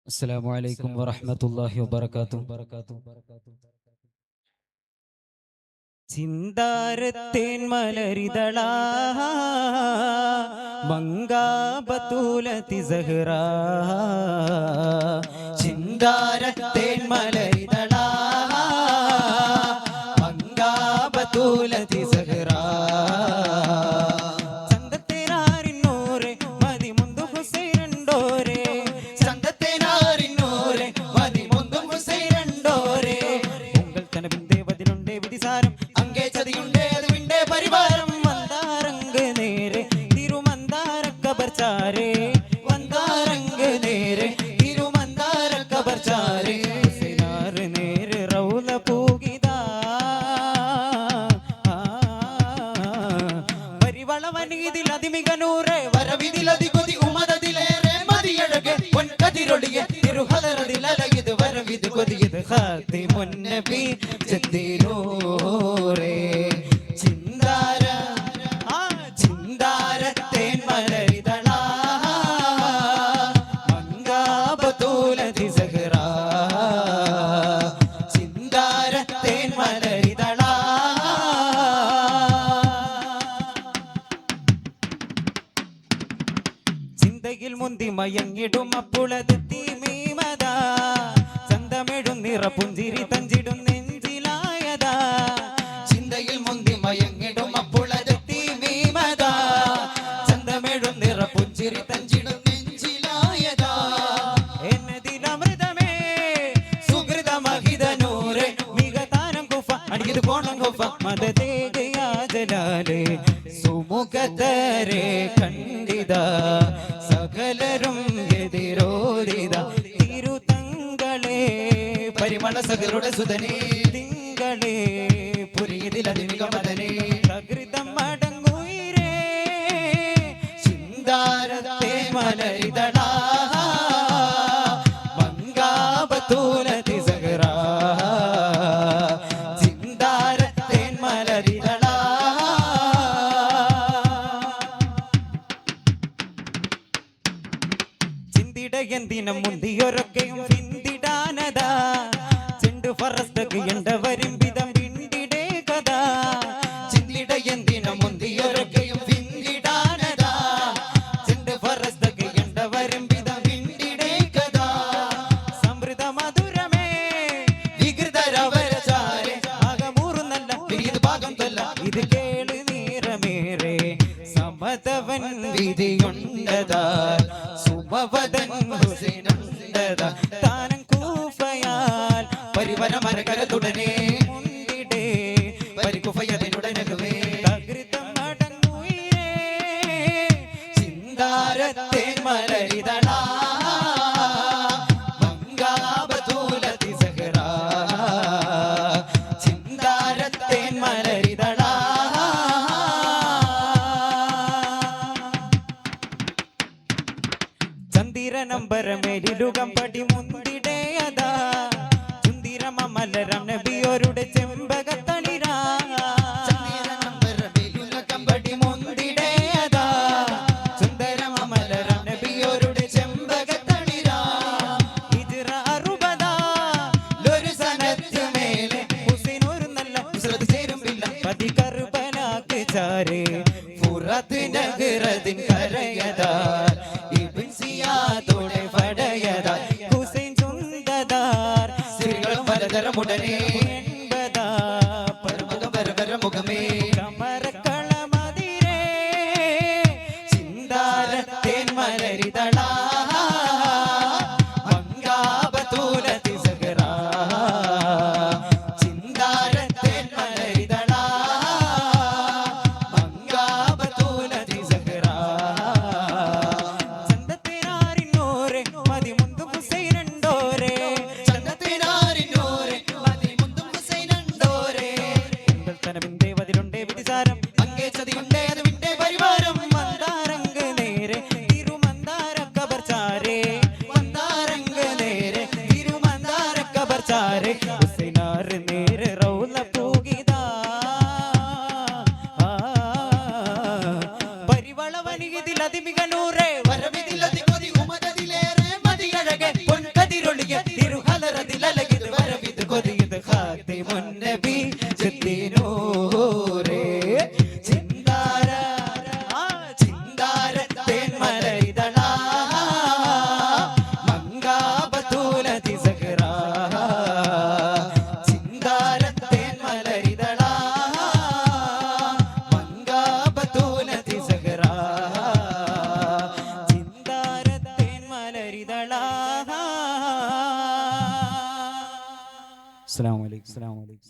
അസ്സലാമു അലൈക്കും വറഹ്മത്തുള്ളാഹി വബറകാതുഹു. ചിന്താരത്തേൻ മലരിതളാ മങ്കാബത്തൂലതി സഹ്റാ ചിന്താരത്തേൻ മലരിതളാ മങ്കാബത്തൂലതി സഹ്റാ ചിന്താരത്തേൻ മലരിതളാ മങ്കാബത്തൂലതി സഹ്റാ ചിന്താരത്തേൻ മലരിതളാ ചിന്തയിൽ മുന്തി മയങ്ങിടും അപ്പുളത് തീമീമതാ ചന്തമിടും നിറപുഞ്ചിരി തഞ്ചിടും നെഞ്ചിലായതാ ചിന്തയിൽ മുന്തി മയങ്ങിടും അപ്പുളത് തീമീമതാ ചന്തമിടും നിറപുഞ്ചിരി തഞ്ചിടും നെഞ്ചിലായതാ എന്നതിലമൃതമേ സുഹൃതമഹിതനൂറെ മികതാനം കുഫ അടിയത് പോണം കുഫ മദതേജയാജലാലേ സുമുഖതരെ കണ്ടിത സകലരും എതിരോദിത തിരുതങ്ങളെ പരിമള സകരുടെ സുതനേ തിങ്കളെ പുരിയതിലധിക മദനേ പ്രകൃതം മടങ്ങുയിരേ ചിന്താരത്തെ മലരിതളാ മങ്കാബത്തൂലതി സഹ്റാ ചിന്താരത്തെ മലരിതളാ എന്തിനം മുന്തിയൊരൊക്കെയും പിന്തിടാനതാ ചെണ്ടു ഫറസ്തക്ക് എണ്ടവരും വിധം പിന്തിടേ കഥാ ചിന്തിട എന്തിനം മുന്തിയൊരൊക്കെയും പിന്തിടാനതാ ചെണ്ടു ഫറസ്തക്ക് എണ്ടവരും വിധം പിന്തിടേ കഥാ സമൃദ്ധ മധുരമേ വികൃതരവരചാരെ ആകമൂറുന്നല്ല ഇത് ഭാഗം കൊല്ല ഇത് കേള് നീറമേറെ സമതവൻ വിധിയുണ്ടതാ സുമവദൻ ഹുസൈനുണ്ടതാ താനം കൂഫയാൽ പരിവരമരകരതുടനെ മുന്തിടേ പരികുഫയതിനുടനകുവേ തകൃതം മടങ്ങുയിരേ ചിന്താരത്തേൻ മലരിതളാ മങ്കാബത്തൂലതി സഹ്റാ ചിന്താരത്തേൻ മലരിതളാ ചന്ദിരനമ്പരമേലിലുകം പടി മുന്തിടേയതാ ചുന്തിരമ മലരം നബിയോരുടെ ചെമ്പകത്തളിരാ ചന്ദിരനമ്പരമേലിലുകം പടി മുന്തിടേയതാ ചുന്ദരമ മലരം നബിയോരുടെ ചെമ്പകത്തളിരാ ഹിജ്റ 60 ലൊരു സനത്ത് മേലെ ഹുസൈനൊരു നല്ല ഉസ്രത് ചേരുമ്പില്ല പതി കർബലാക്ക് ചാരേ ഫുറത്ത് നഗരത്തിൻ കരയതാ ോടെ പടയതാ ഹുസൈൻ ചുന്തദാർ സ്ത്രീകളും പലതരമുടനെ എൺപതാ പരമുഖം പരപരമുഖമേ കമരക്കളമതിരേ ചിന്താരത്തേൻ മലരിതളാ മങ്കാബത്തൂലതി സഹ്റാ ചിന്താരത്തേൻ മലരിതളാ മങ്കാബത്തൂലതി സഹ്റാ പരിവളവനിതിലതിമിക നൂറേ വരവിതിലതി കൊതി ഉമതതിലേറെ മതിയഴകെ അസ്സലാമു അലൈക്കും.